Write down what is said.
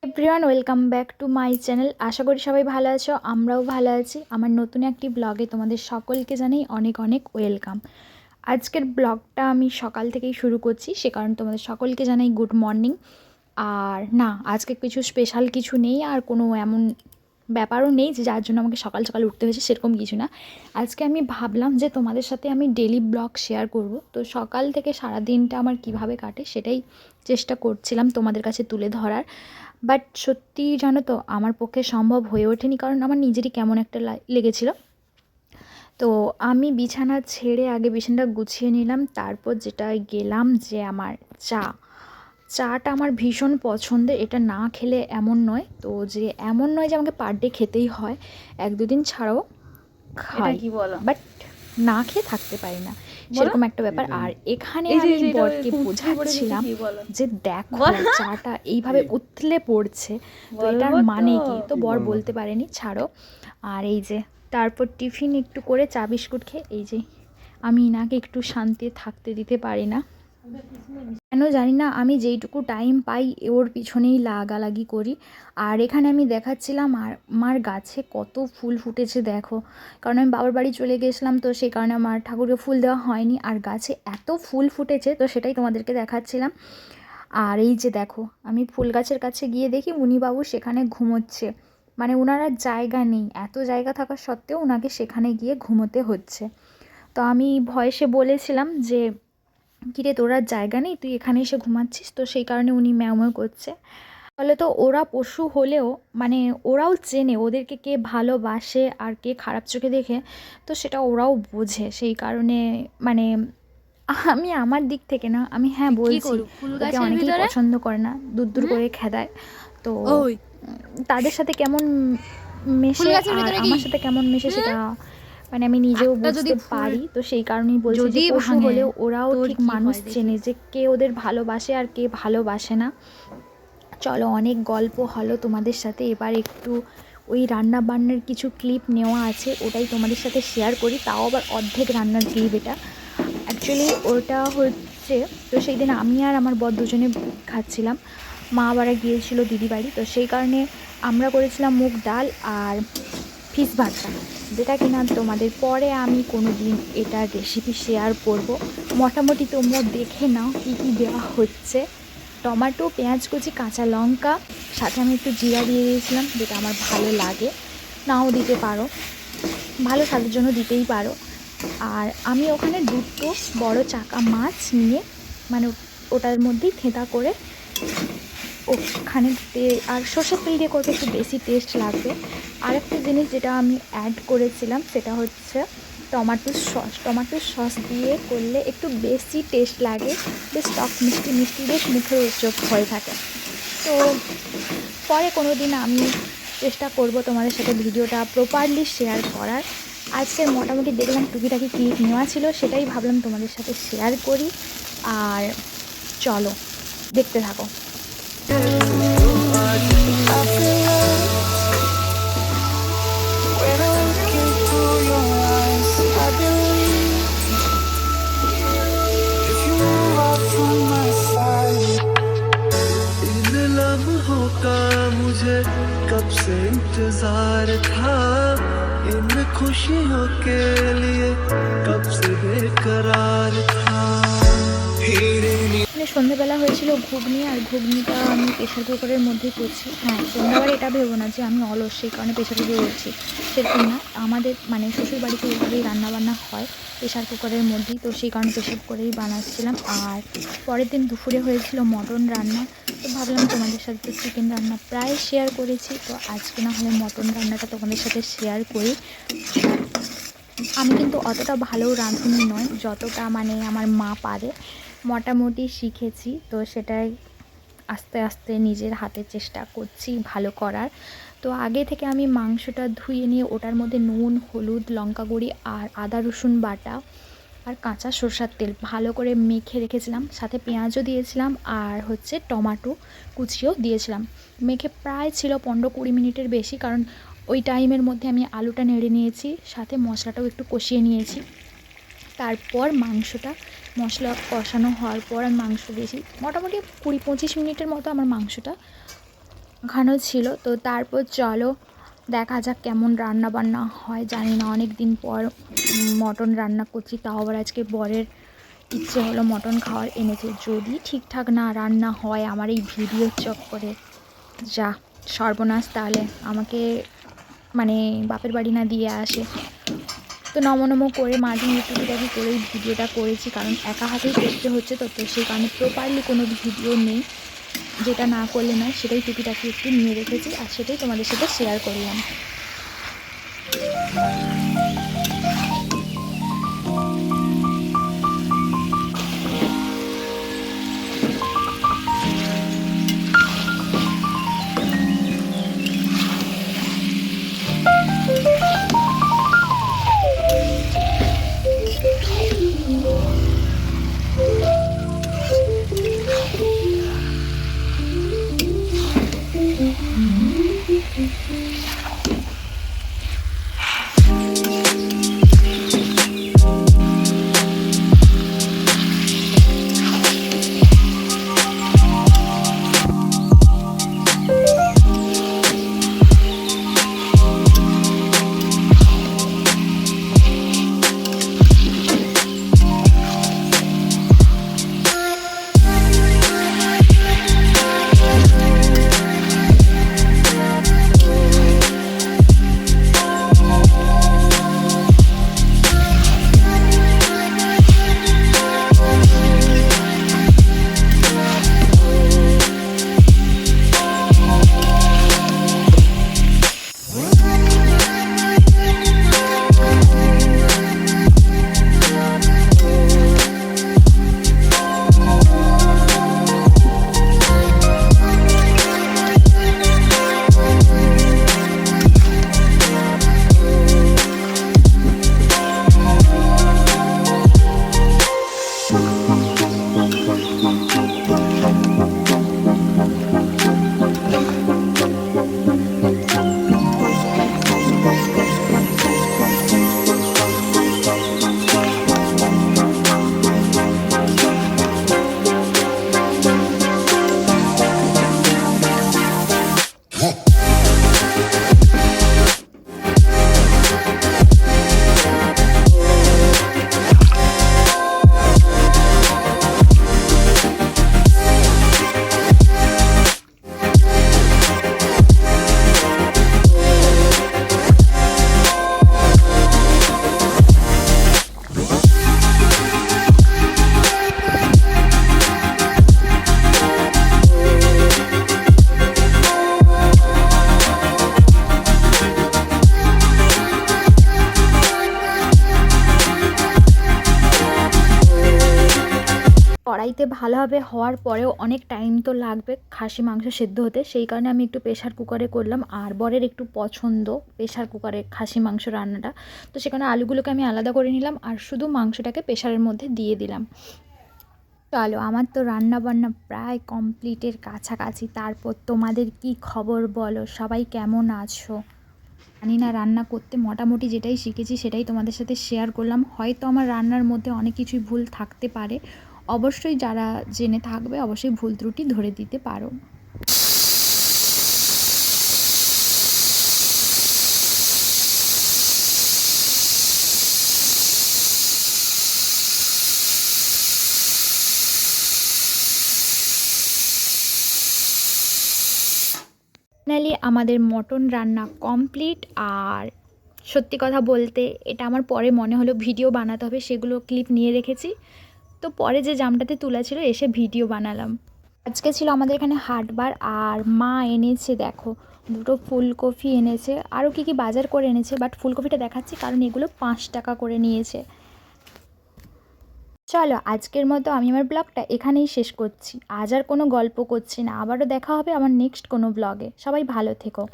Everyone welcome back to my channel. আশা করি সবাই ভালো আছো, আমরাও ভালো আছি। আমার নতুন একটি ব্লগে তোমাদের সকলকে জানাই অনেক অনেক ওয়েলকাম। আজকের ব্লগটা আমি সকাল থেকেই শুরু করছি, সে কারণে তোমাদের সকলকে জানাই গুড মর্নিং। আর না, আজকে কিছু স্পেশাল কিছু নেই, আর কোনো এমন ব্যাপারও নেই যে যার জন্য আমাকে সকাল সকাল উঠতে হয়েছে, সেরকম কিছু না। আজকে আমি ভাবলাম যে তোমাদের সাথে আমি ডেলি ব্লগ শেয়ার করব। তো সকাল থেকে সারা দিনটা আমার কিভাবে কাটে সেটাই চেষ্টা করছিলাম তোমাদের কাছে তুলে ধরার। বাট সত্যি জানো তো, আমার পক্ষে সম্ভব হয়ে ওঠেনি, কারণ আমার নিজেরই কেমন একটা লেগেছিল। তো আমি বিছানা ছেড়ে আগে বিছানাটা গুছিয়ে নিলাম, তারপর যেটা গেলাম যে আমার চাটা আমার ভীষণ পছন্দের। এটা না খেলে এমন নয়, তো যে এমন নয় যে আমাকে পার ডে খেতেই হয়, এক দুদিন ছাড়াও খাই, কি বলো? বাট না খেয়ে থাকতে পারি না, সেরকম একটা ব্যাপার। আর এখানে আমি বরকে বোঝাচ্ছিলাম যে দেখো চাটা এইভাবে উতলে পড়ছে, তো এটার মানে কি? তো বর বলতে পারেনি, ছাড়ো। আর এই যে তারপর টিফিন একটু করে চা বিস্কুট খেয়ে এই যে আমি ইনাকে একটু শান্তি থাকতে দিতে পারি না, কেন জানি না। আমি যেইটুকু টাইম পাই ওর পিছনেই লাগালাগি করি। আর এখানে আমি দেখাচ্ছিলাম আর আমার গাছে কত ফুল ফুটেছে দেখো, কারণ আমি বাবার বাড়ি চলে গেছিলাম, তো সেই কারণে আমার ঠাকুরকে ফুল দেওয়া হয়নি। আর গাছে এত ফুল ফুটেছে, তো সেটাই তোমাদেরকে দেখাচ্ছিলাম। আর এই যে দেখো, আমি ফুল গাছের কাছে গিয়ে দেখি মুনিবাবু সেখানে ঘুমোচ্ছে, মানে ওনার জায়গা নেই, এত জায়গা থাকা সত্ত্বেও ওনাকে সেখানে গিয়ে ঘুমোতে হচ্ছে। তো আমি ভয়েসে বলেছিলাম যে কিরে তোর আর জায়গা নেই, তুই এখানে এসে ঘুমাচ্ছিস, তো সেই কারণে উনি ম্যাও ম্যাও করছে। ফলে তো ওরা পশু হলেও মানে ওরাও চেনে ওদেরকে কে ভালোবাসে আর কে খারাপ চোখে দেখে, তো সেটা ওরাও বোঝে। সেই কারণে মানে আমি আমার দিক থেকে না, আমি হ্যাঁ বলছি ওকে অনেকেই পছন্দ করে না, দূর দূর করে খেদায়। তো তাদের সাথে কেমন মেশে আর আমার সাথে কেমন মেশে সেটা মানে আমি নিজেও বুঝতে পারি। তো সেই কারণেই বলছি যে পশু হলেও ওরাও ঠিক মানুষ চেনে যে কে ওদের ভালোবাসে আর কে ভালোবাসে না। চলো, অনেক গল্প হলো তোমাদের সাথে, এবার একটু ওই রান্না বান্নার কিছু ক্লিপ নেওয়া আছে, ওটাই তোমাদের সাথে শেয়ার করি, তাও আবার অর্ধেক রান্নার ক্লিপ এটা। অ্যাকচুয়ালি ওটা হচ্ছে, তো সেই দিন আমি আর আমার বর দুজনে খাচ্ছিলাম, মা বাড়া গিয়েছিল দিদি বাড়ি, তো সেই কারণে আমরা করেছিলাম মুগ ডাল আর ফিশ ভাজা, যেটা কিনা তোমাদের পরে আমি কোনো দিন এটার রেসিপি শেয়ার করব। মোটামুটি তোমরা দেখে নাও কী কী দেওয়া হচ্ছে। টমেটো, পেঁয়াজ কুচি, কাঁচা লঙ্কা, সাথে আমি একটু জিরা দিয়ে দিয়েছিলাম, যেটা আমার ভালো লাগে, নাও দিতে পারো, ভালো স্বাদের জন্য দিতেই পারো। আর আমি ওখানে দুটো বড় চাকা মাছ নিয়ে মানে ওটার মধ্যেই থেঁতা করে ওখানে আর সর্ষের তেল দিয়ে করতে একটু বেশি টেস্ট লাগবে। আর একটা জিনিস যেটা আমি অ্যাড করেছিলাম সেটা হচ্ছে টমেটোর সস দিয়ে করলে একটু বেশি টেস্ট লাগে, বেশ টক মিষ্টি মিষ্টি, বেশ মুখের চোখ হয়ে থাকে। তো পরে কোনো দিন আমি চেষ্টা করব তোমাদের সাথে ভিডিওটা প্রপারলি শেয়ার করার। আজকের মোটামুটি দেখলাম টুকিটাকি ক্লিপ নেওয়া ছিল, সেটাই ভাবলাম তোমাদের সাথে শেয়ার করি। আর চলো দেখতে থাকো। मुझे कब से इंतजार था, इन खुशियों के लिए कब से बेकरार था। মানে সন্ধ্যেবেলা হয়েছিল ঘুগনি, আর ঘুগনিটা আমি প্রেশার কুকারের মধ্যেই করছি। হ্যাঁ, সন্ধ্যাবার এটা ভেবো না যে আমি অলস সেই কারণে প্রেশার কুকারে করছি, সেরকম না। আমাদের মানে শ্বশুর বাড়িতে এইভাবেই রান্নাবান্না হয়, প্রেশার কুকারের মধ্যেই, তো সেই কারণে প্রেশার কুকারেই বানাচ্ছিলাম। আর পরের দিন দুপুরে হয়েছিল মটন রান্না, তো ভাবলাম তোমাদের সাথে তো চিকেন রান্না প্রায় শেয়ার করেছি, তো আজকে না হলে মটন রান্নাটা তোমাদের সাথে শেয়ার করি। আমি কিন্তু অতটা ভালো রাঁধুনি নয়, যতটা মানে আমার মা পারে মোটামুটি শিখেছি, তো সেটাই আস্তে আস্তে নিজের হাতে চেষ্টা করছি ভালো করার। তো আগে থেকে আমি মাংসটা ধুয়ে নিয়ে ওটার মধ্যে নুন, হলুদ, লঙ্কা গুঁড়ি আর আদা রসুন বাটা আর কাঁচা সরষের তেল ভালো করে মেখে রেখেছিলাম, সাথে পেঁয়াজও দিয়েছিলাম আর হচ্ছে টমেটো কুচিও দিয়েছিলাম। মেখে প্রায় ছিল 15-20 মিনিটের বেশি, কারণ ওই টাইমের মধ্যে আমি আলুটা নেড়ে নিয়েছি, সাথে মশলাটাও একটু কষিয়ে নিয়েছি। তারপর মাংসটা মশলা কষানো হওয়ার পর আমি মাংস দিয়েছি, মোটামুটি 20-25 মিনিটের মতো আমার মাংসটা মাখানো ছিল। তো তারপর চলো দেখা যাক কেমন রান্না বান্না হয়। জানি না, অনেক দিন পর মটন রান্না করছি, তাও আবার আজকে বরের ইচ্ছে হলো মটন খাওয়ার, এনেছে। যদি ঠিকঠাক না রান্না হয় আমার এই ভিডিওর চক্করে, যা সর্বনাশ, তাহলে আমাকে মানে বাপের বাড়ি না দিয়ে আসে। তো নমো করে মাঝে টুকিটাকি করেই ভিডিওটা করেছি, কারণ একা হাতেই করতে হচ্ছে। তো সেই কারণে প্রপারলি কোনো ভিডিও নেই, যেটা না করলে নয়, সেটাই টুকিটাকি একটু নিয়ে রেখেছি আর সেটাই তোমাদের সাথে শেয়ার করলাম। কড়াইতে ভালোভাবে হওয়ার পরেও অনেক টাইম তো লাগবে খাসি মাংস সেদ্ধ হতে, সেই কারণে আমি একটু প্রেশার কুকারে করলাম। আর বরের একটু পছন্দ প্রেশার কুকারে খাসি মাংস রান্নাটা, তো সেখানে আলুগুলোকে আমি আলাদা করে নিলাম আর শুধু মাংসটাকে প্রেশারের মধ্যে দিয়ে দিলাম। চলো, আমার তো রান্না বান্না প্রায় কমপ্লিটের কাছাকাছি। তারপর তোমাদের কি খবর বলো, সবাই কেমন আছো? জানি না, রান্না করতে মোটামুটি যেটাই শিখেছি সেটাই তোমাদের সাথে শেয়ার করলাম। হয়তো আমার রান্নার মধ্যে অনেক কিছুই ভুল থাকতে পারে, অবশ্যই যারা জেনে থাকবে অবশ্যই ভুল ত্রুটি ধরে দিতে পারো। ফাইনালি আমাদের মটন রান্না কমপ্লিট। আর সত্যি কথা বলতে এটা আমার পরে মনে হলো ভিডিও বানাতে হবে, সেগুলো ক্লিপ নিয়ে রেখেছি। তো পরে যে জামটাতে তোলা ছিল এসে ভিডিও বানালাম। আজকে ছিল আমাদের এখানে হাটবার, আর মা এনেছে দেখো 2টো ফুলকপি এনেছে, আরও কী বাজার করে এনেছে, বাট ফুলকপিটা দেখাচ্ছি কারণ এগুলো 5 টাকা করে নিয়েছে। চলো, আজকের মতো আমি আমার ব্লগটা এখানেই শেষ করছি। আজ আর কোনো গল্প করছি না, আবারও দেখা হবে আমার নেক্সট কোনো ব্লগে। সবাই ভালো থেকো।